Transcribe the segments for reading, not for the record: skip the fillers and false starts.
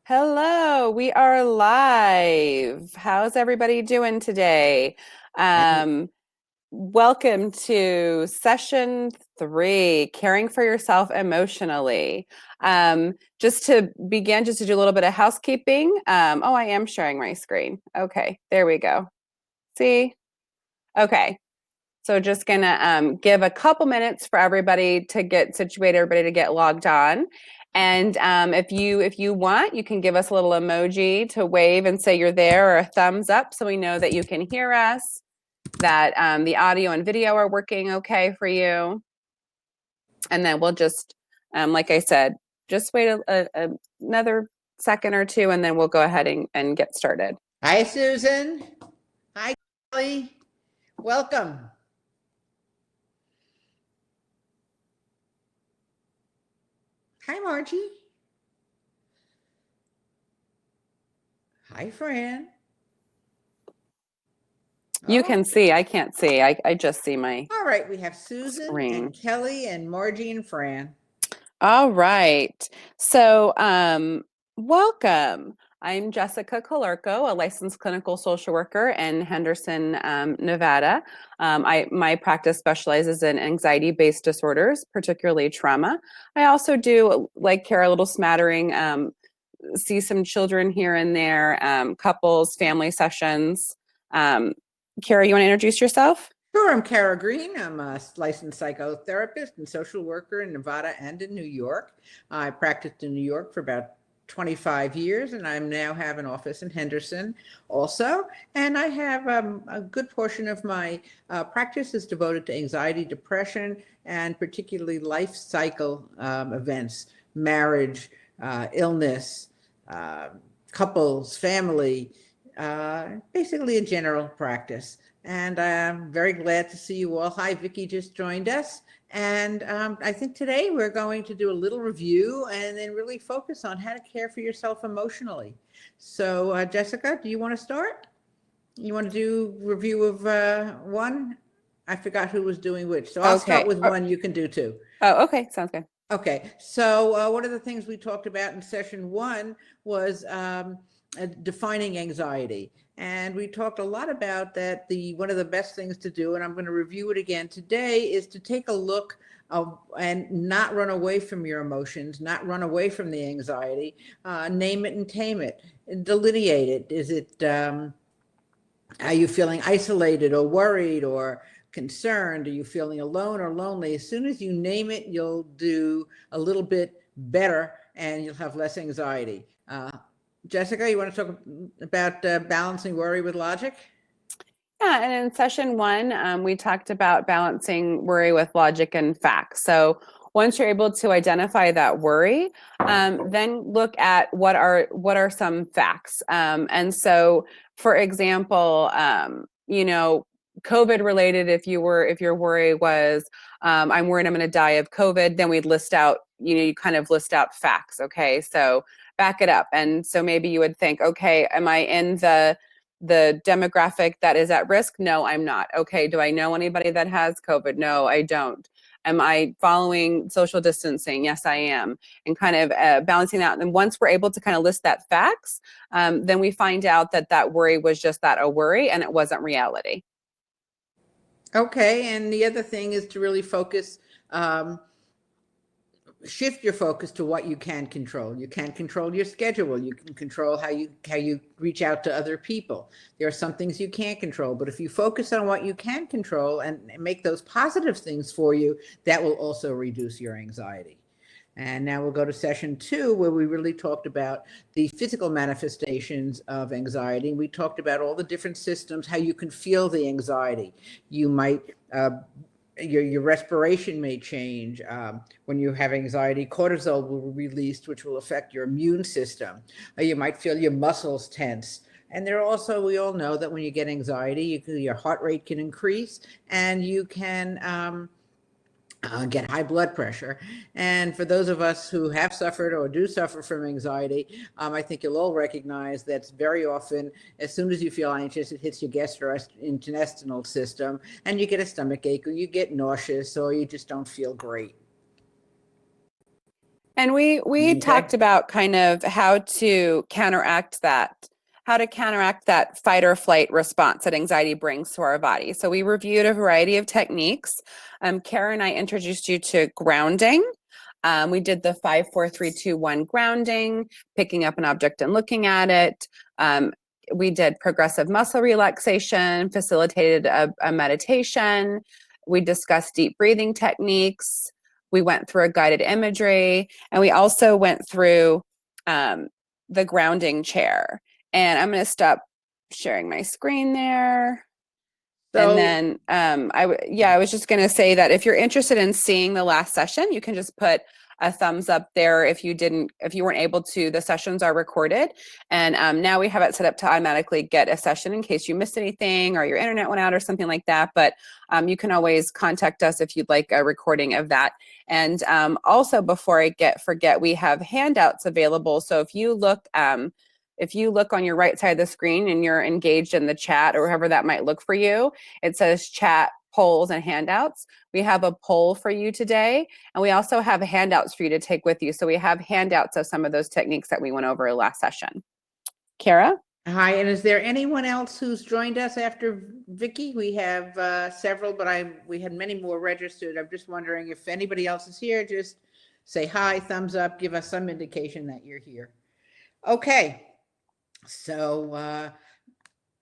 Hello, we are live. How's everybody doing today? And Um, Welcome to session three, caring for yourself emotionally. Just to begin, just to do a little bit of housekeeping. Oh, I am sharing my screen. Okay, there we go. See? Okay. So just gonna give a couple minutes for everybody to get situated, everybody to get logged on. And if you want, you can give us a little emoji to wave and say you're there, or a thumbs up, so we know that you can hear us, that the audio and video are working okay for you. And then we'll just, like I said, just wait another second or two, and then we'll go ahead and get started. hi, Susan. Hi, Kelly. Welcome. Hi, Margie. Hi, Fran. You Oh, can see, I can't see. I just see my all right. We have Susan and screen. Kelly and Margie and Fran. All right. So, welcome. I'm Jessica Calarco, a licensed clinical social worker in Henderson, Nevada. My practice specializes in anxiety-based disorders, particularly trauma. I also do, like Kara, a little smattering, see some children here and there, couples, family sessions. Um, Kara, you want to introduce yourself? Sure, I'm Kara Green. I'm a licensed psychotherapist and social worker in Nevada and in New York. I practiced in New York for about 25 years, and I now have an office in Henderson also. And I have a good portion of my practice is devoted to anxiety, depression, and particularly life cycle events, marriage, illness, uh, couples, family, basically a general practice. And I'm very glad to see you all. Hi, Vicki just joined us. And I think today we're going to do a little review and then really focus on how to care for yourself emotionally. So, Jessica, do you want to start? You want to do review of one? I forgot who was doing which. So I'll start Okay. with one. You can do two. Oh, okay. Sounds good. Okay, so one of the things we talked about in session one was defining anxiety. And we talked a lot about that. One of the best things to do, and I'm going to review it again today, is to take a look and not run away from your emotions, not run away from the anxiety. Name it and tame it, and delineate it. Is it are you feeling isolated or worried or concerned? Are you feeling alone or lonely? As soon as you name it, you'll do a little bit better and you'll have less anxiety. Jessica, you want to talk about balancing worry with logic? Yeah, and in session one, we talked about balancing worry with logic and facts. So once you're able to identify that worry, then look at what are some facts. And so, for example, COVID related. If your worry was, I'm worried I'm going to die of COVID, then we'd list out. You kind of list out facts. Okay, so back it up, and so maybe you would think, okay, am I in the demographic that is at risk? No, I'm not. Okay, do I know anybody that has COVID? No, I don't. Am I following social distancing? Yes, I am. And kind of balancing that. And once we're able to kind of list that facts, then we find out that that worry was just that, a worry, and it wasn't reality. Okay, and the other thing is to really focus, shift your focus to what you can control. You can control your schedule. You can control how you reach out to other people. There are some things you can't control, but if you focus on what you can control and make those positive things for you, that will also reduce your anxiety. And now we'll go to session two, where we really talked about the physical manifestations of anxiety. We talked about all the different systems, how you can feel the anxiety. You might your respiration may change. When you have anxiety, cortisol will be released, which will affect your immune system. You might feel your muscles tense. And there are also, we all know that when you get anxiety, your heart rate can increase and you can get high blood pressure. And for those of us who have suffered or do suffer from anxiety, I think you'll all recognize that very often, as soon as you feel anxious, it hits your gastrointestinal system and you get a stomach ache or you get nauseous or you just don't feel great. And we Okay. talked about kind of how to counteract that fight or flight response that anxiety brings to our body. So we reviewed a variety of techniques. Kara and I introduced you to grounding. We did the 5, 4, 3, 2, 1 grounding, picking up an object and looking at it. We did progressive muscle relaxation, facilitated a meditation. We discussed deep breathing techniques. We went through a guided imagery, and we also went through the grounding chair. And I'm going to stop sharing my screen there. And So, then I was just going to say that if you're interested in seeing the last session, you can just put a thumbs up there. If you weren't able to, the sessions are recorded. And now we have it set up to automatically get a session in case you missed anything or your internet went out or something like that. But you can always contact us if you'd like a recording of that. And also, before I forget, we have handouts available. So if you look on your right side of the screen and you're engaged in the chat or however that might look for you, it says chat, polls, and handouts. We have a poll for you today, and we also have handouts for you to take with you. So we have handouts of some of those techniques that we went over last session. Kara? hi, and is there anyone else who's joined us after Vicky? We have several, but we had many more registered. I'm just wondering if anybody else is here. Just say hi, thumbs up, give us some indication that you're here. Okay. So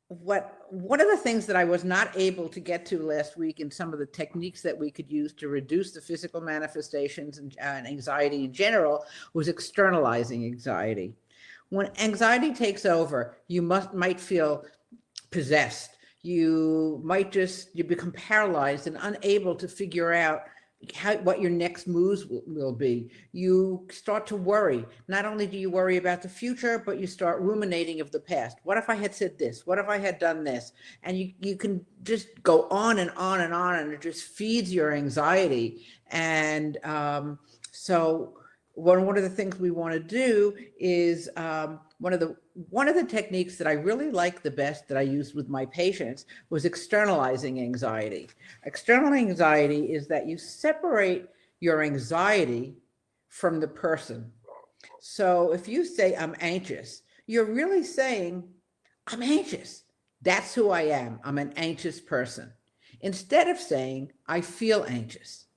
one of the things that I was not able to get to last week in some of the techniques that we could use to reduce the physical manifestations and anxiety in general was externalizing anxiety. When anxiety takes over, you might feel possessed. You become paralyzed and unable to figure out what your next moves will be. You start to worry. Not only do you worry about the future, but you start ruminating of the past. What if I had said this? What if I had done this? And you can just go on and on and on, and it just feeds your anxiety. And so one of the things we want to do is one of the techniques that I really like the best that I used with my patients was externalizing anxiety. External anxiety is that you separate your anxiety from the person. So if you say, I'm anxious, you're really saying, I'm anxious. That's who I am. I'm an anxious person. Instead of saying, I feel anxious.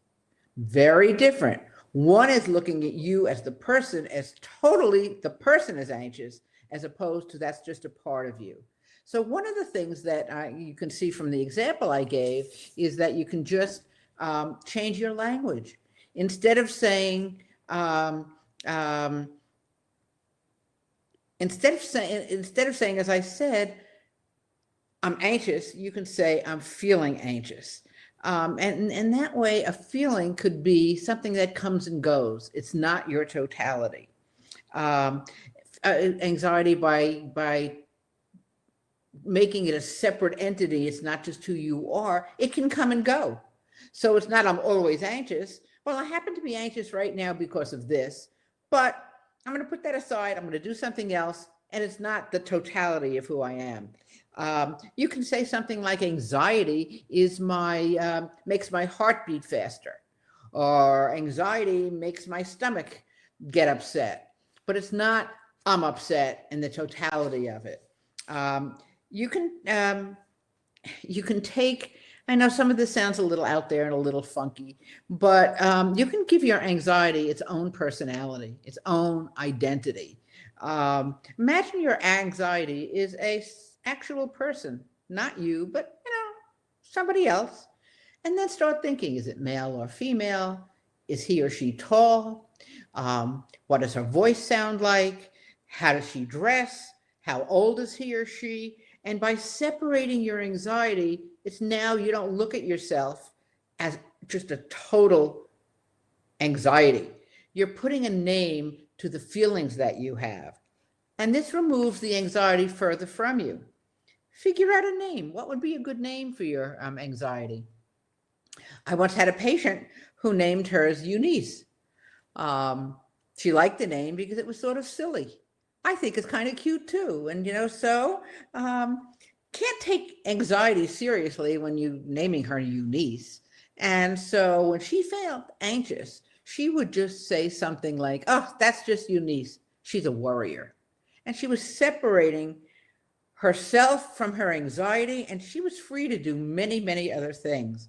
Very different. One is looking at you as the person, as totally the person is anxious, as opposed to that's just a part of you. So one of the things that you can see from the example I gave is that you can just change your language. Instead of saying, as I said, I'm anxious, you can say, I'm feeling anxious. And that way, a feeling could be something that comes and goes. It's not your totality. Anxiety, by making it a separate entity, it's not just who you are, it can come and go. So it's not, I'm always anxious. Well, I happen to be anxious right now because of this, but I'm going to put that aside. I'm going to do something else. And it's not the totality of who I am. You can say something like anxiety is makes my heart beat faster, or anxiety makes my stomach get upset, but it's not I'm upset in the totality of it. You can take, I know some of this sounds a little out there and a little funky, but you can give your anxiety its own personality, its own identity. Imagine your anxiety is a actual person, not you, but somebody else. And then start thinking, is it male or female? Is he or she tall? What does her voice sound like? How does she dress? How old is he or she? And by separating your anxiety, it's now you don't look at yourself as just a total anxiety. You're putting a name to the feelings that you have. And this removes the anxiety further from you. Figure out a name. What would be a good name for your anxiety? I once had a patient who named hers Eunice. She liked the name because it was sort of silly. I think it's kind of cute too. And, can't take anxiety seriously when you naming her Eunice. And so when she felt anxious, she would just say something like, "Oh, that's just Eunice. She's a worrier." And she was separating herself from her anxiety, and she was free to do many, many other things.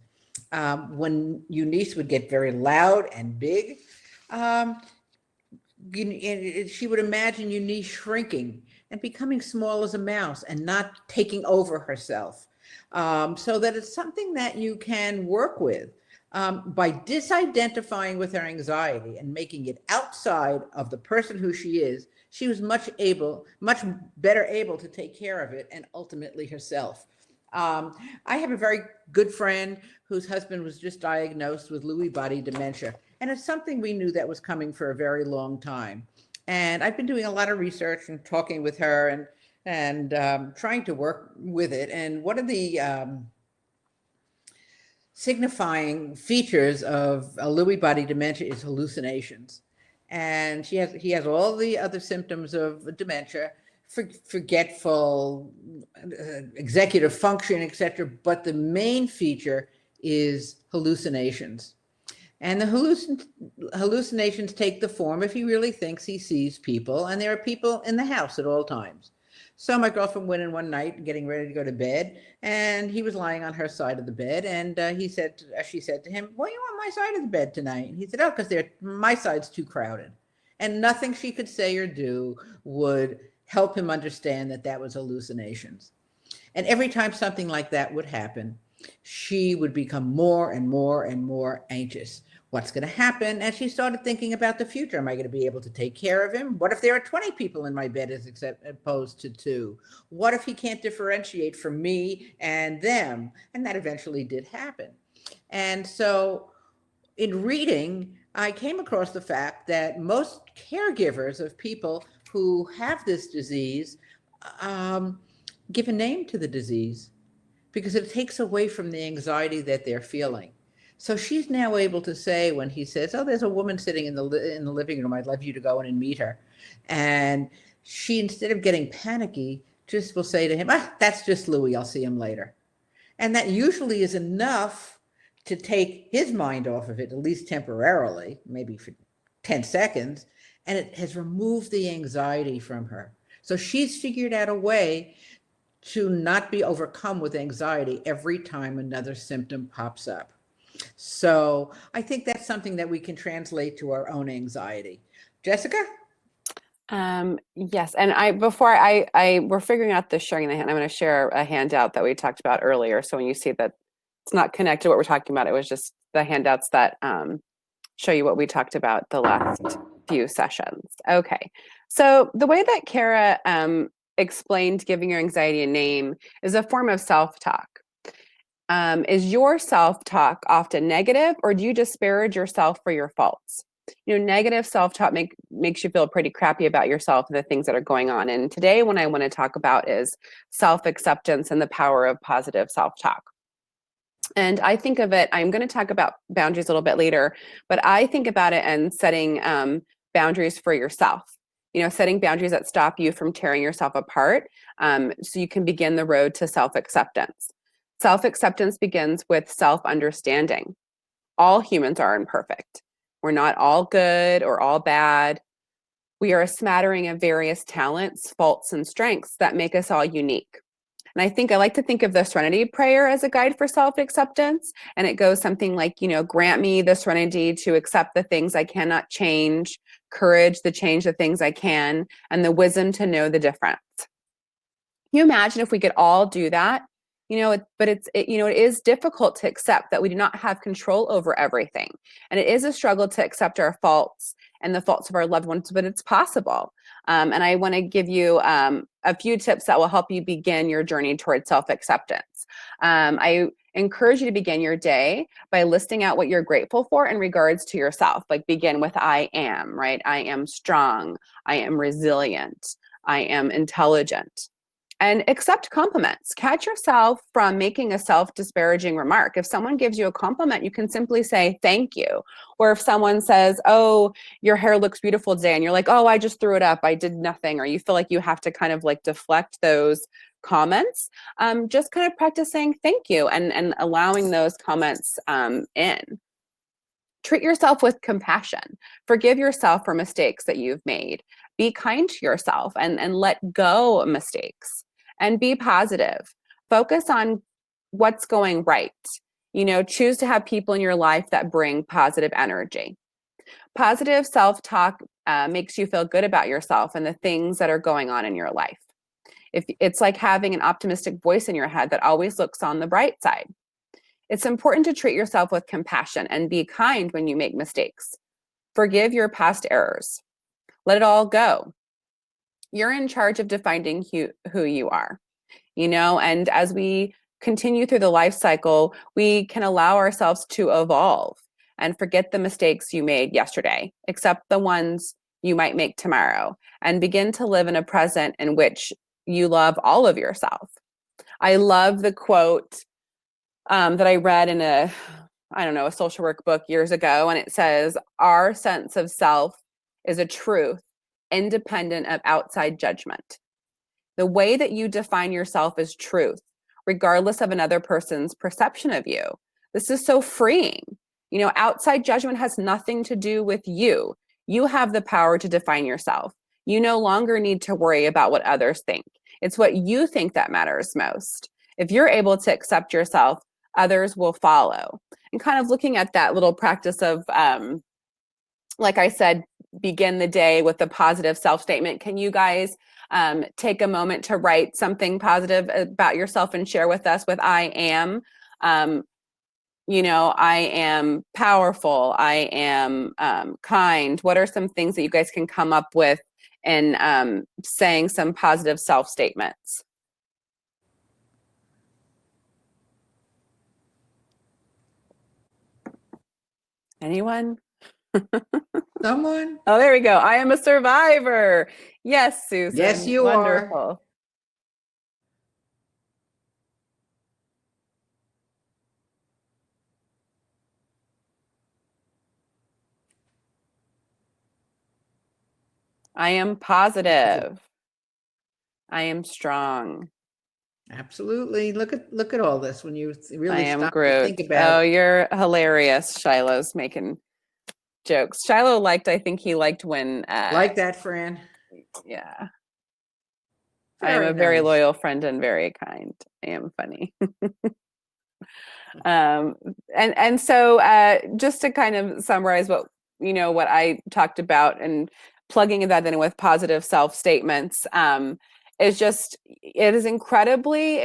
When Eunice would get very loud and big, um, she would imagine Eunice shrinking and becoming small as a mouse and not taking over herself. So that it's something that you can work with by disidentifying with her anxiety and making it outside of the person who she is. She was much better able to take care of it and ultimately herself. I have a very good friend whose husband was just diagnosed with Lewy body dementia. And it's something we knew that was coming for a very long time. And I've been doing a lot of research and talking with her and trying to work with it. And one of the signifying features of a Lewy body dementia is hallucinations. And he has all the other symptoms of dementia, forgetful, executive function, etc. But the main feature is hallucinations. And the hallucinations take the form if he really thinks he sees people, and there are people in the house at all times. So my girlfriend went in one night getting ready to go to bed, and he was lying on her side of the bed, and she said to him, "Why are you on my side of the bed tonight?" And he said, "Oh, because my side's too crowded." And nothing she could say or do would help him understand that that was hallucinations. And every time something like that would happen, she would become more and more and more anxious. What's going to happen? And she started thinking about the future. Am I going to be able to take care of him? What if there are 20 people in my bed as opposed to 2? What if he can't differentiate from me and them? And that eventually did happen. And so in reading, I came across the fact that most caregivers of people who have this disease give a name to the disease, because it takes away from the anxiety that they're feeling. So she's now able to say, when he says, "Oh, there's a woman sitting in the living room. I'd love you to go in and meet her," and she, instead of getting panicky, just will say to him, "Ah, that's just Louis. I'll see him later," and that usually is enough to take his mind off of it, at least temporarily, maybe for 10 seconds, and it has removed the anxiety from her. So she's figured out a way to not be overcome with anxiety every time another symptom pops up. So I think that's something that we can translate to our own anxiety. Jessica? Yes, and before we're figuring out the sharing the hand, I'm going to share a handout that we talked about earlier. So when you see that it's not connected to what we're talking about, it was just the handouts that show you what we talked about the last few sessions. Okay, so the way that Kara explained giving your anxiety a name is a form of self-talk. Is your self-talk often negative, or do you disparage yourself for your faults? Negative self-talk makes you feel pretty crappy about yourself and the things that are going on. And today, what I want to talk about is self-acceptance and the power of positive self-talk. And I think of it, I'm going to talk about boundaries a little bit later, but I think about it and setting boundaries for yourself. Setting boundaries that stop you from tearing yourself apart, so you can begin the road to self-acceptance. Self-acceptance begins with self-understanding. All humans are imperfect. We're not all good or all bad. We are a smattering of various talents, faults, and strengths that make us all unique. And I like to think of the Serenity Prayer as a guide for self-acceptance. And it goes something like, grant me the serenity to accept the things I cannot change, courage to change the things I can, and the wisdom to know the difference. Can you imagine if we could all do that? It is difficult to accept that we do not have control over everything. And it is a struggle to accept our faults and the faults of our loved ones, but it's possible. And I want to give you a few tips that will help you begin your journey towards self-acceptance. I encourage you to begin your day by listing out what you're grateful for in regards to yourself. Like begin with I am, right? I am strong. I am resilient. I am intelligent. And accept compliments. Catch yourself from making a self-disparaging remark. If someone gives you a compliment, you can simply say, thank you. Or if someone says, oh, your hair looks beautiful today, and you're like, oh, I just threw it up, I did nothing. Or you feel like you have to kind of like deflect those comments, just kind of practice saying thank you and allowing those comments in. Treat yourself with compassion. Forgive yourself for mistakes that you've made. Be kind to yourself and let go of mistakes, and be positive. Focus on what's going right. Choose to have people in your life that bring positive energy. Positive self-talk makes you feel good about yourself and the things that are going on in your life. If it's like having an optimistic voice in your head that always looks on the bright side. It's important to treat yourself with compassion and be kind when you make mistakes. Forgive your past errors. Let it all go. You're in charge of defining who you are, and as we continue through the life cycle, we can allow ourselves to evolve and forget the mistakes you made yesterday, accept the ones you might make tomorrow, and begin to live in a present in which you love all of yourself. I love the quote that I read in a social work book years ago, and it says, "Our sense of self is a truth independent of outside judgment." The way that you define yourself is truth, regardless of another person's perception of you. This is so freeing. Outside judgment has nothing to do with you. You have the power to define yourself. You no longer need to worry about what others think. It's what you think that matters most. If you're able to accept yourself, others will follow. And kind of looking at that little practice of, like I said, begin the day with a positive self-statement. Can you guys take a moment to write something positive about yourself and share with us with I am? I am powerful. I am kind. What are some things that you guys can come up with in saying some positive self-statements? Anyone? Someone? Oh, there we go. I am a survivor. Yes, Susan. Yes, you Wonderful. are. I am positive. I am strong. Absolutely. Look at all this when you I really am stop to Groot. think about Oh, it. you're hilarious. Shiloh's making jokes. Shiloh I think he liked when Like that, Fran? yeah. I am Very a very nice. loyal friend and very kind. I am funny. And so just to kind of summarize what I talked about and plugging that in with positive self-statements, is just, it is incredibly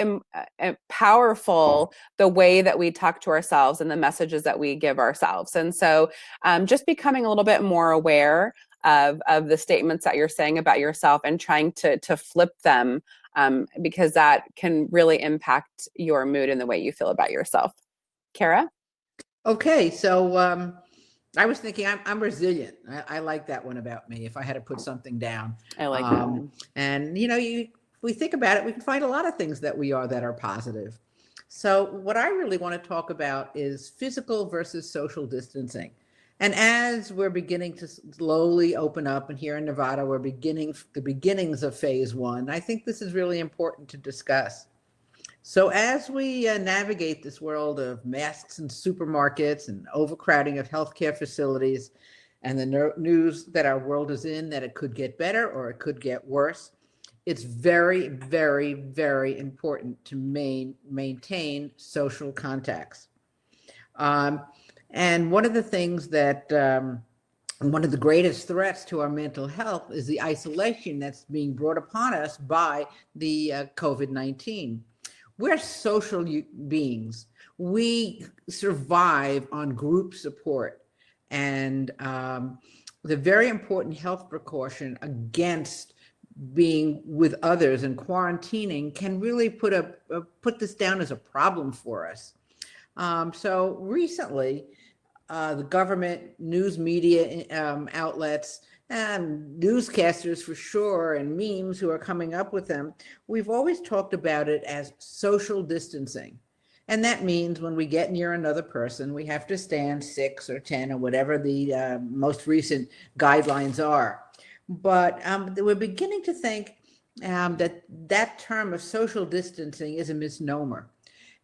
powerful the way that we talk to ourselves and the messages that we give ourselves. And so just becoming a little bit more aware of the statements that you're saying about yourself and trying to flip them, because that can really impact your mood and the way you feel about yourself. Kara? Okay, so I was thinking I'm resilient. I like that one about me. If I had to put something down, I like that one. and we think about it, we can find a lot of things that we are that are positive. So what I really want to talk about is physical versus social distancing. And as we're beginning to slowly open up, and here in Nevada, we're beginning the beginnings of phase one, I think this is really important to discuss. So as we navigate this world of masks in supermarkets and overcrowding of healthcare facilities, and the news that our world is in, that it could get better or it could get worse, it's very, very, very important to maintain social contacts. And one of the things that one of the greatest threats to our mental health is the isolation that's being brought upon us by the COVID-19. We're social beings. We survive on group support. And the very important health precaution against being with others and quarantining can really put this down as a problem for us. So recently, the government, news media outlets, and newscasters for sure, and memes who are coming up with them, we've always talked about it as social distancing. And that means when we get near another person, we have to stand 6 or 10 or whatever the most recent guidelines are. But we're beginning to think that term of social distancing is a misnomer.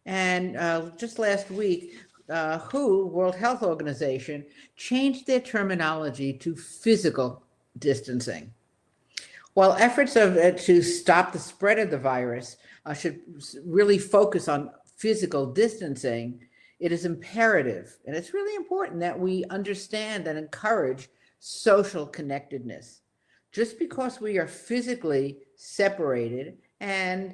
And just last week, WHO, World Health Organization, changed their terminology to physical distancing. While efforts to stop the spread of the virus should really focus on physical distancing, it is imperative, and it's really important that we understand and encourage social connectedness. Just because we are physically separated, and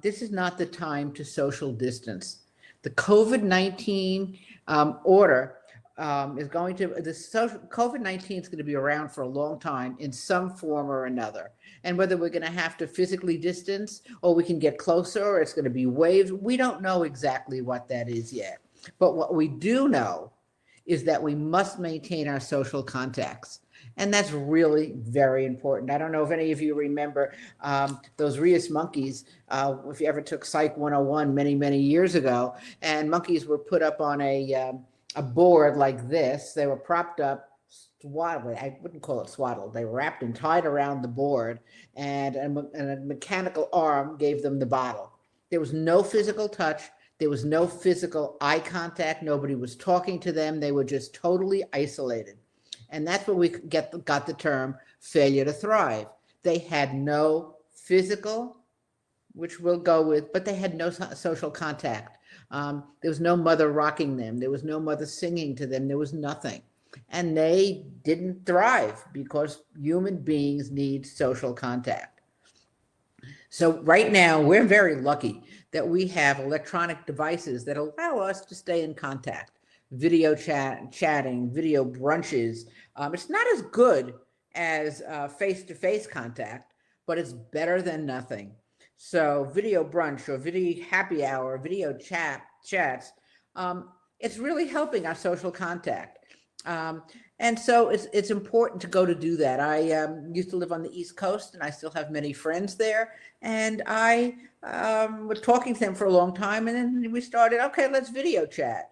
this is not the time to social distance. The COVID-19 order is going to, COVID-19 is going to be around for a long time in some form or another. And whether we're going to have to physically distance or we can get closer or it's going to be waves, we don't know exactly what that is yet. But what we do know is that we must maintain our social contacts. And that's really very important. I don't know if any of you remember those rhesus monkeys, if you ever took Psych 101 many, many years ago, and monkeys were put up on a board like this. They were propped up, swaddled. I wouldn't call it swaddled. They were wrapped and tied around the board, and a mechanical arm gave them the bottle. There was no physical touch. There was no physical eye contact. Nobody was talking to them. They were just totally isolated. And that's where we got the term failure to thrive. They had no physical, which we'll go with, but they had no social contact. There was no mother rocking them. There was no mother singing to them. There was nothing. And they didn't thrive because human beings need social contact. So right now, we're very lucky that we have electronic devices that allow us to stay in contact. Video chatting, video brunches. It's not as good as face-to-face contact, but it's better than nothing. So video brunch or video happy hour, video chats, it's really helping our social contact. And so it's important to go to do that. I used to live on the East Coast, and I still have many friends there. And I was talking to them for a long time, and then we started, okay, let's video chat.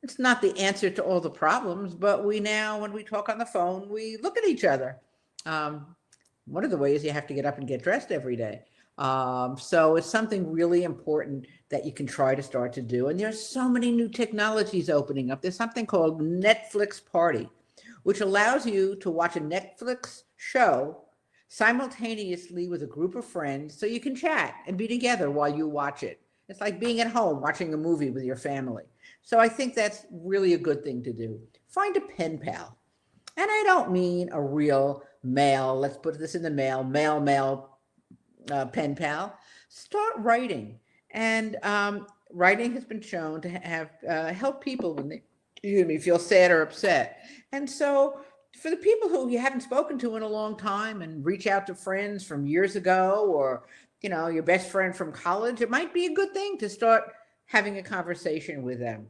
It's not the answer to all the problems, but we now, when we talk on the phone, we look at each other. One of the ways you have to get up and get dressed every day. So it's something really important that you can try to start to do. And there's so many new technologies opening up. There's something called Netflix Party, which allows you to watch a Netflix show simultaneously with a group of friends so you can chat and be together while you watch it. It's like being at home watching a movie with your family. So I think that's really a good thing to do. Find a pen pal. And I don't mean a real male, let's put this in the male pen pal. Start writing. And writing has been shown to have help people when they feel sad or upset. And so for the people who you haven't spoken to in a long time and reach out to friends from years ago, or your best friend from college, it might be a good thing to start having a conversation with them.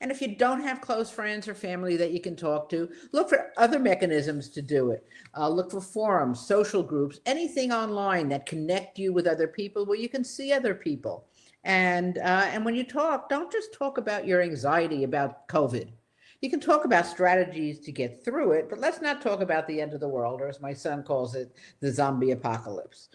And if you don't have close friends or family that you can talk to, look for other mechanisms to do it. Look for forums, social groups, anything online that connect you with other people where you can see other people. And when you talk, don't just talk about your anxiety about COVID. You can talk about strategies to get through it, but let's not talk about the end of the world, or as my son calls it, the zombie apocalypse.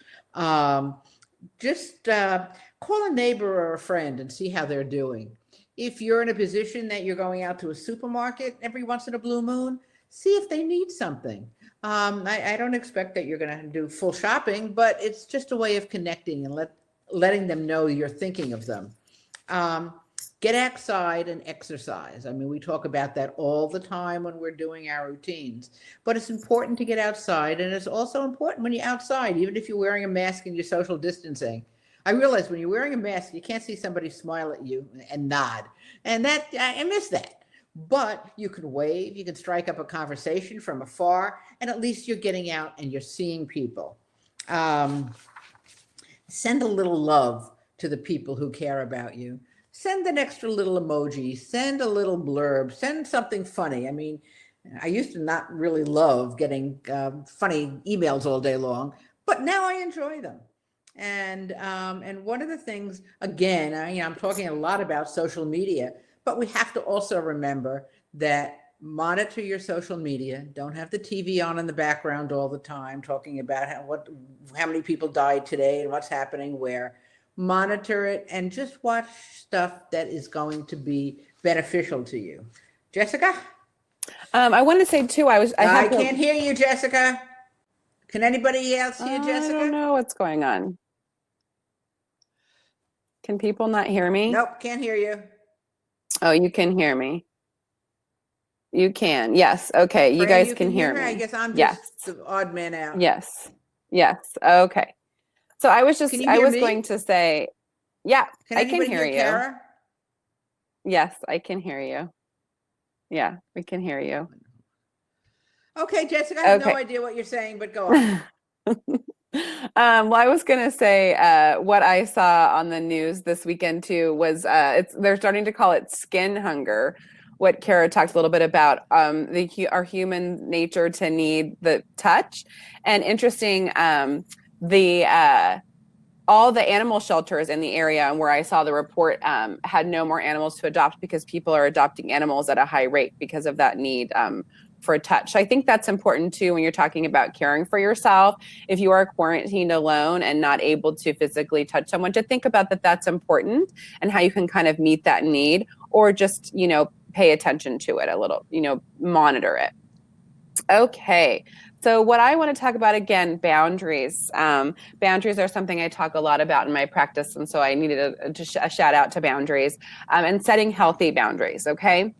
Just call a neighbor or a friend and see how they're doing. If you're in a position that you're going out to a supermarket every once in a blue moon, see if they need something. I don't expect that you're going to do full shopping, but it's just a way of connecting and letting them know you're thinking of them. Get outside and exercise. I mean, we talk about that all the time when we're doing our routines, but it's important to get outside. And it's also important when you're outside, even if you're wearing a mask and you're social distancing. I realize when you're wearing a mask, you can't see somebody smile at you and nod. And that, I miss that. But you can wave, you can strike up a conversation from afar, and at least you're getting out and you're seeing people. Send a little love to the people who care about you. Send an extra little emoji, send a little blurb, send something funny. I mean, I used to not really love getting funny emails all day long, but now I enjoy them. And one of the things, again, I'm talking a lot about social media, but we have to also remember that monitor your social media. Don't have the TV on in the background all the time, talking about how many people died today and what's happening where. monitor it, and just watch stuff that is going to be beneficial to you. Jessica? I want to say too, I can't hear you, Jessica. Can anybody else hear Jessica? I don't know what's going on. Can people not hear me? Nope, can't hear you. Oh, you can hear me. You can. Yes. Okay. You Fran, guys can hear me. I guess I'm Yes. just the odd man out. Yes. Yes. Okay. So I was me? going to say, yeah, I can anybody hear you. Kara? Yes, I can hear you. Yeah, we can hear you. Okay, Jessica, I have no idea what you're saying, but go on. Well, I was going to say what I saw on the news this weekend too was they're starting to call it skin hunger. What Kara talked a little bit about, our human nature to need the touch, and interesting, all the animal shelters in the area and where I saw the report had no more animals to adopt because people are adopting animals at a high rate because of that need for a touch. So I think that's important too when you're talking about caring for yourself. If you are quarantined alone and not able to physically touch someone, to think about that that's important and how you can kind of meet that need, or just, pay attention to it a little, monitor it. Okay. So what I want to talk about again, boundaries. Boundaries are something I talk a lot about in my practice, and so I needed a shout out to boundaries and setting healthy boundaries. Okay.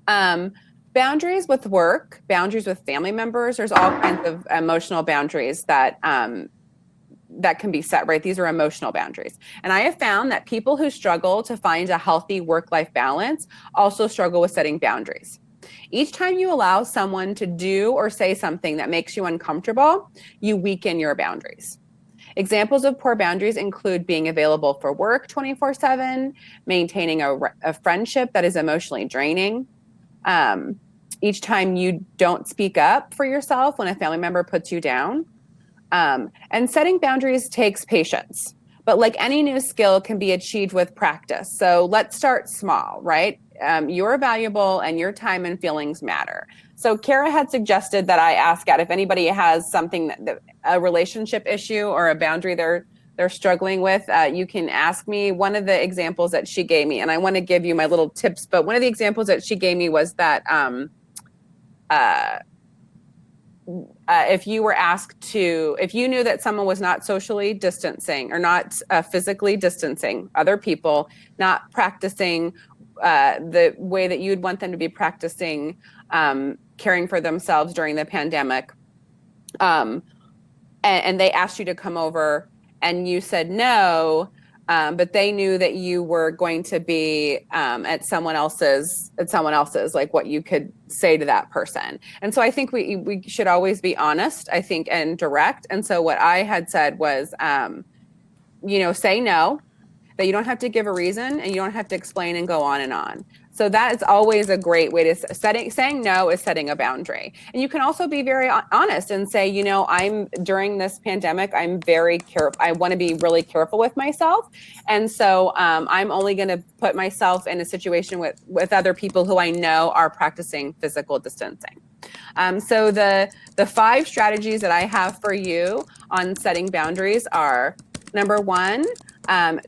Boundaries with work, boundaries with family members. There's all kinds of emotional boundaries that that can be set, right? These are emotional boundaries. And I have found that people who struggle to find a healthy work-life balance also struggle with setting boundaries. Each time you allow someone to do or say something that makes you uncomfortable, you weaken your boundaries. Examples of poor boundaries include being available for work 24/7, maintaining a friendship that is emotionally draining. Each time you don't speak up for yourself when a family member puts you down. And setting boundaries takes patience, but like any new skill can be achieved with practice. So let's start small, right? You're valuable and your time and feelings matter. So Kara had suggested that I ask out if anybody has something a relationship issue or a boundary they're struggling with. You can ask me. One of the examples that she gave me, and I want to give you my little tips, but one of the examples that she gave me was that if you were asked if you knew that someone was not socially distancing or not physically distancing other people, not practicing the way that you'd want them to be practicing caring for themselves during the pandemic, and they asked you to come over and you said no, but they knew that you were going to be at someone else's, like what you could say to that person. And so I think we should always be honest, I think, and direct. And so what I had said was, say no, that you don't have to give a reason and you don't have to explain and go on and on. So that is always a great way to saying no is setting a boundary. And you can also be very honest and say, during this pandemic, I'm very careful. I want to be really careful with myself. And so I'm only going to put myself in a situation with other people who I know are practicing physical distancing. So the 5 strategies that I have for you on setting boundaries are: number 1,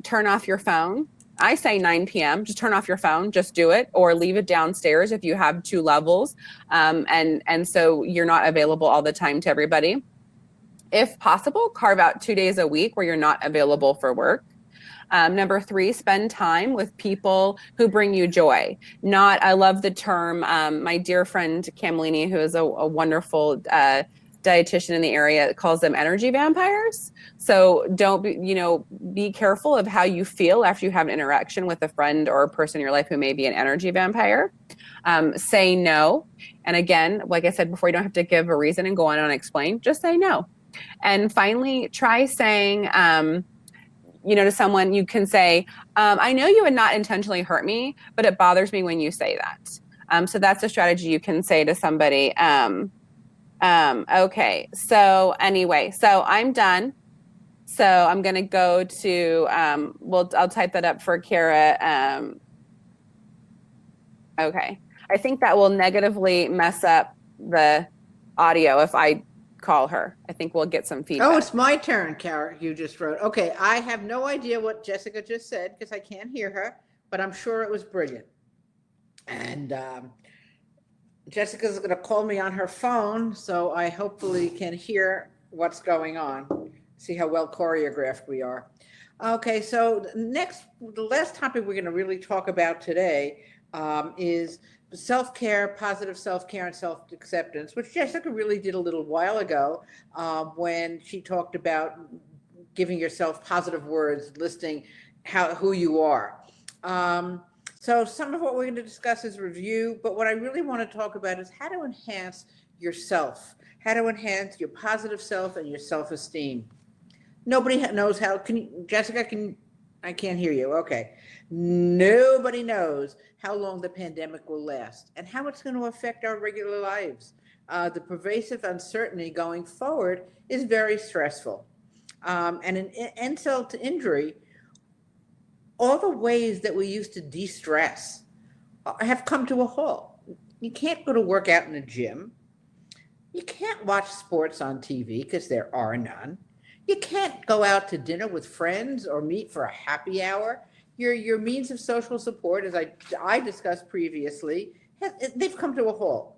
turn off your phone. I say 9 p.m. Just turn off your phone. Just do it, or leave it downstairs if you have 2 levels, and so you're not available all the time to everybody. If possible, carve out 2 days a week where you're not available for work. Number 3, spend time with people who bring you joy. I love the term, my dear friend Camelini, who is a wonderful dietitian in the area, calls them energy vampires. So don't be careful of how you feel after you have an interaction with a friend or a person in your life who may be an energy vampire. Say no. And again, like I said before, you don't have to give a reason and go on and explain. Just say no. And finally, try saying, to someone, you can say, I know you would not intentionally hurt me, but it bothers me when you say that. So that's a strategy you can say to somebody. Okay. So anyway, so I'm done. So I'm going to go to, I'll type that up for Kara. Okay. I think that will negatively mess up the audio if I call her. I think we'll get some Oh, feedback. it's my turn, Kara. You just wrote. Okay, I have no idea what Jessica just said because I can't hear her, but I'm sure it was brilliant. And Jessica's going to call me on her phone, so I hopefully can hear what's going on. See how well choreographed we are. Okay, so the last topic we're going to really talk about today is self-care, positive self-care and self-acceptance, which Jessica really did a little while ago when she talked about giving yourself positive words, listing who you are. So some of what we're going to discuss is review, but what I really want to talk about is how to enhance yourself, how to enhance your positive self and your self-esteem. Nobody knows how. Jessica, I can't hear you. Okay. Nobody knows how long the pandemic will last and how it's going to affect our regular lives. The pervasive uncertainty going forward is very stressful. And an insult to injury, all the ways that we used to de-stress have come to a halt. You can't go to work out in a gym. You can't watch sports on TV because there are none. You can't go out to dinner with friends or meet for a happy hour. Your means of social support, as I discussed previously, they've come to a halt.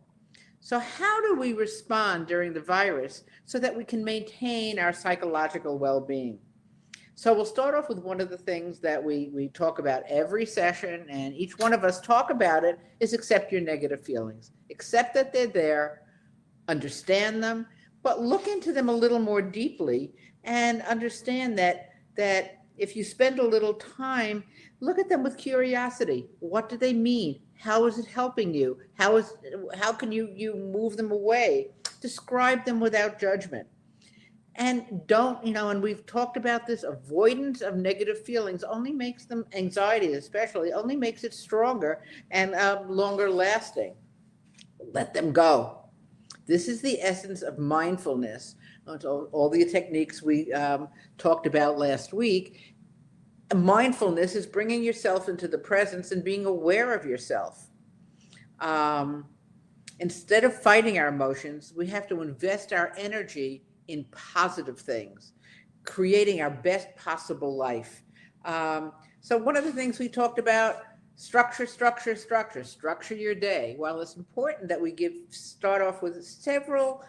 So how do we respond during the virus so that we can maintain our psychological well-being? So we'll start off with one of the things that we talk about every session, and each one of us talk about it, is accept your negative feelings. Accept that they're there, understand them, but look into them a little more deeply and understand that if you spend a little time, look at them with curiosity. What do they mean? How is it helping you? How can you move them away? Describe them without judgment. And don't, and we've talked about this, avoidance of negative feelings only makes them, anxiety especially, only makes it stronger and longer lasting. Let them go. This is the essence of mindfulness. All the techniques we talked about last week. Mindfulness is bringing yourself into the presence and being aware of yourself. Instead of fighting our emotions, we have to invest our energy in positive things, creating our best possible life. So one of the things we talked about, structure your day. While it's important that we start off with several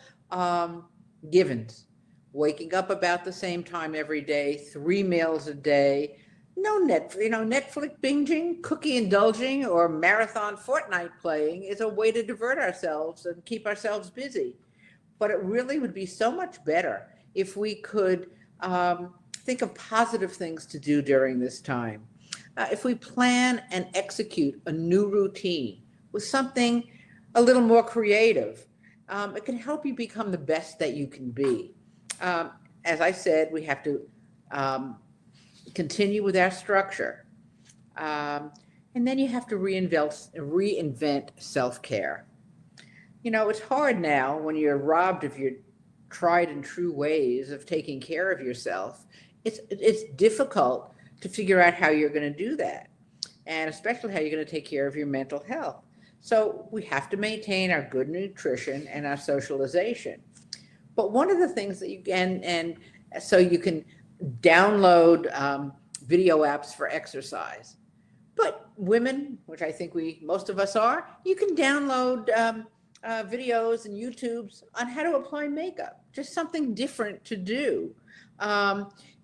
givens, waking up about the same time every day, 3 meals a day, no Netflix binging, cookie indulging, or marathon Fortnite playing is a way to divert ourselves and keep ourselves busy. But it really would be so much better if we could think of positive things to do during this time. If we plan and execute a new routine with something a little more creative, it can help you become the best that you can be. As I said, we have to continue with our structure. And then you have to reinvent self-care. It's hard now when you're robbed of your tried and true ways of taking care of yourself. It's difficult to figure out how you're going to do that, and especially how you're going to take care of your mental health. So we have to maintain our good nutrition and our socialization. But one of the things that you can, and so you can download video apps for exercise. But women, which I think most of us are, you can download videos and YouTubes on how to apply makeup, just something different to do.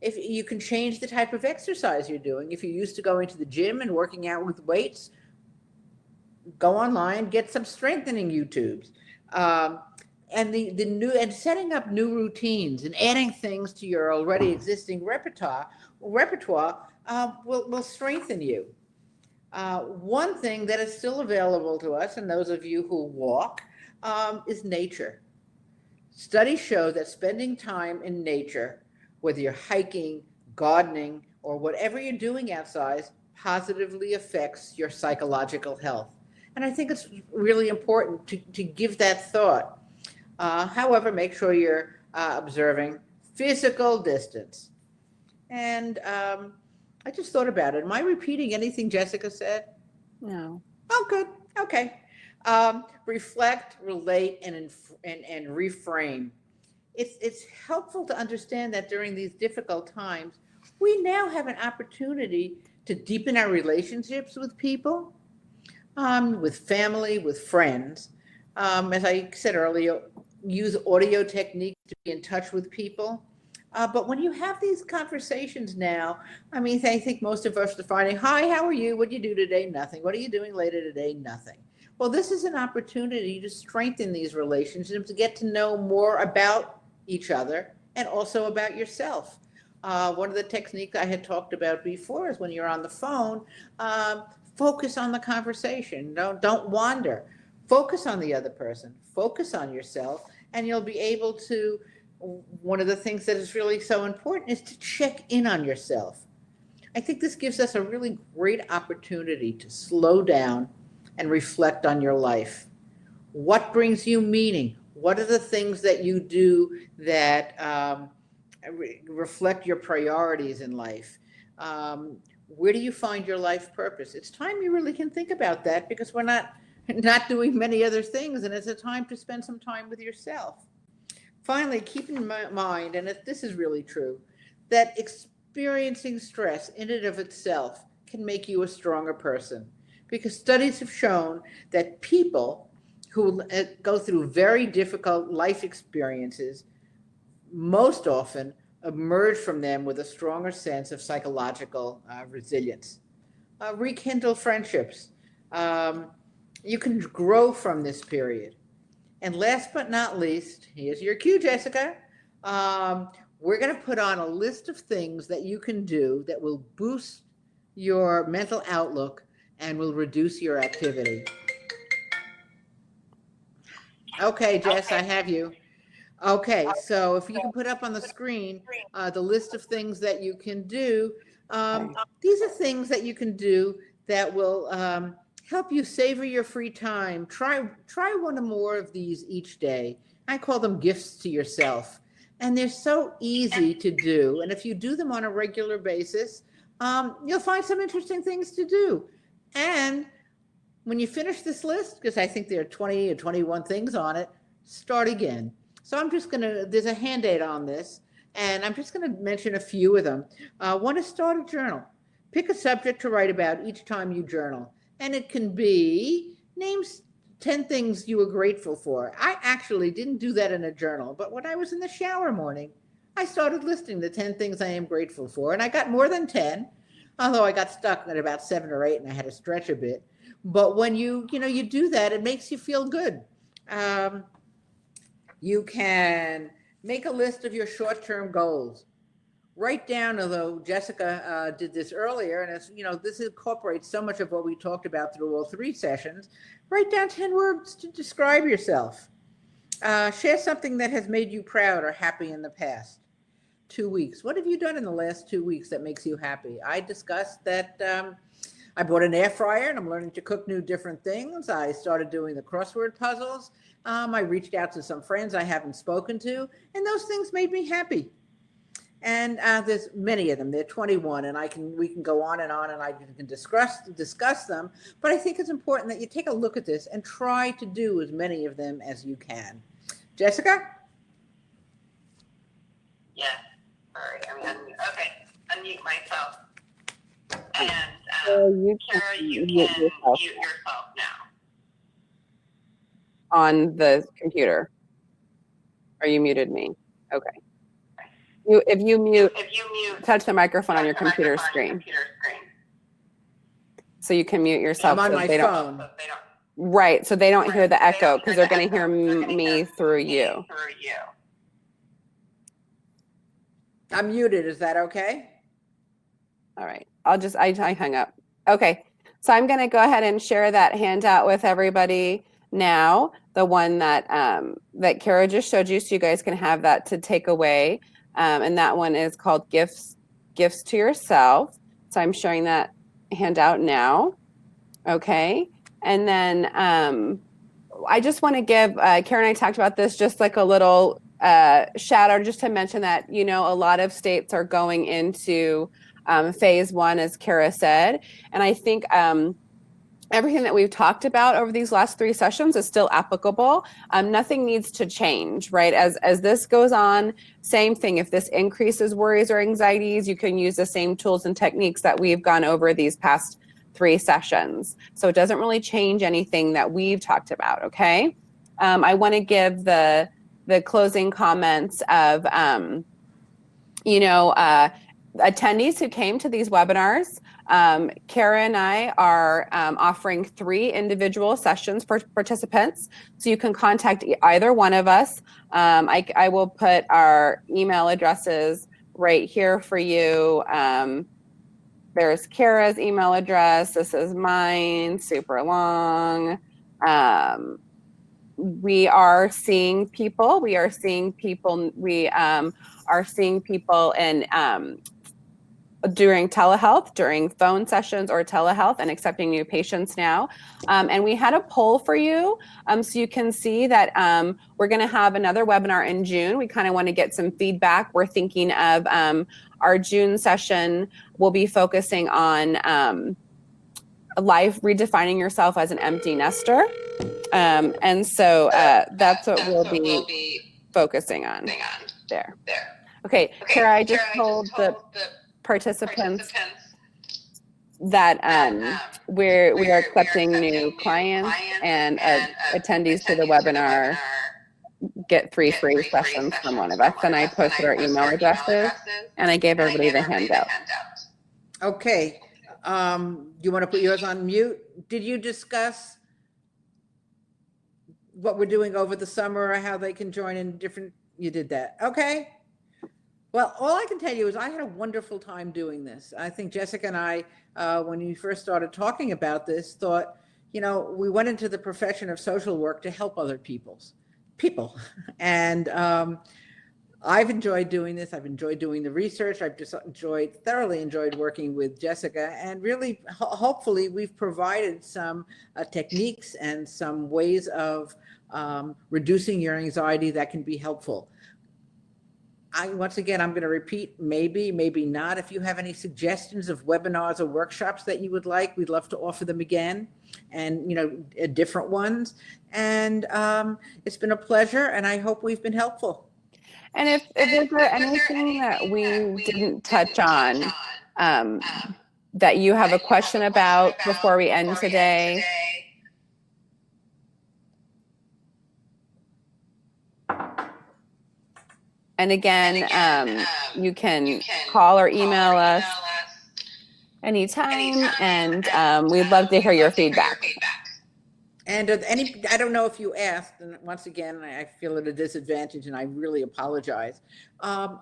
If you can change the type of exercise you're doing. If you're used to going to the gym and working out with weights, go online, get some strengthening YouTubes. And the new, and setting up new routines and adding things to your already existing repertoire will strengthen you. One thing that is still available to us, and those of you who walk, is nature. Studies show that spending time in nature, whether you're hiking, gardening, or whatever you're doing outside, positively affects your psychological health. And I think it's really important to give that thought. However, make sure you're observing physical distance. And I just thought about it. Am I repeating anything Jessica said? No. Oh, good. Okay. Reflect, relate, and reframe. it's helpful to understand that during these difficult times, we now have an opportunity to deepen our relationships with people, with family, with friends. As I said earlier, use audio techniques to be in touch with people. But when you have these conversations now, I mean, I think most of us are finding, hi, how are you? What do you do today? Nothing. What are you doing later today? Nothing. Well, this is an opportunity to strengthen these relationships, to get to know more about each other and also about yourself. One of the techniques I had talked about before is when you're on the phone, focus on the conversation. Don't wander. Focus on the other person. Focus on yourself, and you'll be able to. One of the things that is really so important is to check in on yourself. I think this gives us a really great opportunity to slow down and reflect on your life. What brings you meaning? What are the things that you do that reflect your priorities in life? Where do you find your life purpose? It's time you really can think about that, because we're not doing many other things, and it's a time to spend some time with yourself. Finally, keep in mind, and this is really true, that experiencing stress in and of itself can make you a stronger person, because studies have shown that people who go through very difficult life experiences most often emerge from them with a stronger sense of psychological resilience. Rekindle friendships. You can grow from this period. And last but not least, here's your cue, Jessica. We're going to put on a list of things that you can do that will boost your mental outlook and will reduce your activity. Okay, Jess, I have you. Okay, so if you can put up on the screen the list of things that you can do. These are things that you can do that will help you savor your free time. Try one or more of these each day. I call them gifts to yourself. And they're so easy to do. And if you do them on a regular basis, you'll find some interesting things to do. And when you finish this list, because I think there are 20 or 21 things on it, start again. So I'm just there's a Hand-Aid on this, and I'm just gonna mention a few of them. One is start a journal. Pick a subject to write about each time you journal. And it can be, name 10 things you were grateful for. I actually didn't do that in a journal, but when I was in the shower morning, I started listing the 10 things I am grateful for. And I got more than 10, although I got stuck at about 7 or 8 and I had to stretch a bit. But when you do that, it makes you feel good. You can make a list of your short-term goals. Write down, although Jessica did this earlier, and it's, this incorporates so much of what we talked about through all 3 sessions. Write down 10 words to describe yourself. Share something that has made you proud or happy in the past 2 weeks. What have you done in the last 2 weeks that makes you happy? I discussed that I bought an air fryer and I'm learning to cook different things. I started doing the crossword puzzles. I reached out to some friends I haven't spoken to, and those things made me happy. And there's many of them. There are 21, and we can go on, and I can discuss them. But I think it's important that you take a look at this and try to do as many of them as you can. Jessica? Yes. Sorry. Unmute myself. And Kara, you can mute yourself now. On the computer. Or you muted me. Okay. If you mute, touch the microphone on your computer screen. So you can mute yourself. I'm on my phone. Right, so they don't hear the echo, because they're going to hear me through you. I'm muted. Is that okay? All right. I hung up. Okay. So I'm going to go ahead and share that handout with everybody now, the one that that Kara just showed you, so you guys can have that to take away. And that one is called Gifts to Yourself. So I'm sharing that handout now. Okay. And then I just want to give, Kara and I talked about this, just like a little shout out, just to mention that, a lot of states are going into phase 1, as Kara said. And I think everything that we've talked about over these last 3 sessions is still applicable. Nothing needs to change, right? As this goes on, same thing. If this increases worries or anxieties, you can use the same tools and techniques that we've gone over these past 3 sessions. So it doesn't really change anything that we've talked about, okay? I want to give the closing comments of, attendees who came to these webinars. Kara and I are offering 3 individual sessions for participants, so you can contact either one of us. I will put our email addresses right here for you. There's Kara's email address. This is mine, super long. We are seeing people. We are seeing people in during telehealth, during phone sessions or telehealth, and accepting new patients now. And we had a poll for you, so you can see that we're going to have another webinar in June. We kind of want to get some feedback. We're thinking of our June session will be focusing on life, redefining yourself as an empty nester. And so that's what we'll be focusing on there. Okay, Kara, I just told the participants that we are accepting new clients, and attendees to the webinar get 3 free sessions from one of us. And I posted our email addresses, and I gave everybody the handout. Okay. You want to put yours on mute? Did you discuss what we're doing over the summer or how they can join in different? You did that. Okay. Well, all I can tell you is I had a wonderful time doing this. I think Jessica and I, when we first started talking about this, thought, we went into the profession of social work to help other people. And I've enjoyed doing this. I've enjoyed doing the research. I've just thoroughly enjoyed working with Jessica. And really, hopefully, we've provided some techniques and some ways of reducing your anxiety that can be helpful. Once again, I'm going to repeat, maybe not. If you have any suggestions of webinars or workshops that you would like, we'd love to offer them again, and different ones. And it's been a pleasure, and I hope we've been helpful. And if there's anything that we didn't touch on that you have a question about before we end today, and again, you can call or email us anytime, and we'd love to hear your feedback. And I don't know if you asked, and once again, I feel at a disadvantage, and I really apologize. Are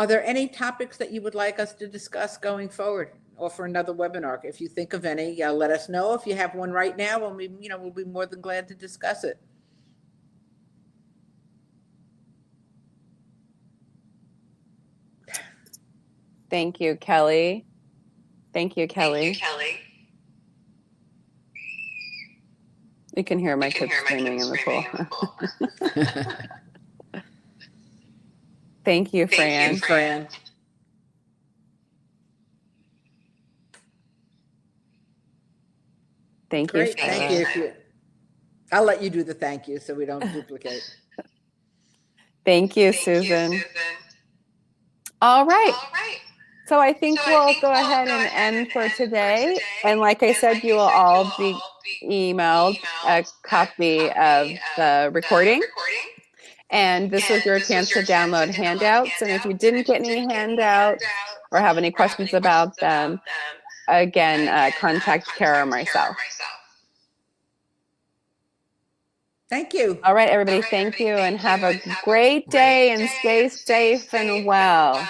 there any topics that you would like us to discuss going forward, or for another webinar? If you think of any, let us know. If you have one right now, and we'll be more than glad to discuss it. Thank you, Kelly. Thank you, Kelly. You can hear my kids screaming in the pool. Thank you, Fran. Thank you. Great, thank you. I'll let you do the thank you so we don't duplicate. Thank you, Susan. All right. So I think we'll go ahead and end for today. And like I said, you will all be emailed a copy of the recording. And this was your chance to download handouts. And if you didn't get any handouts or have any questions about them, again, contact Kara or myself. Thank you. All right, everybody. Thank you, and have a great day, and stay safe and well.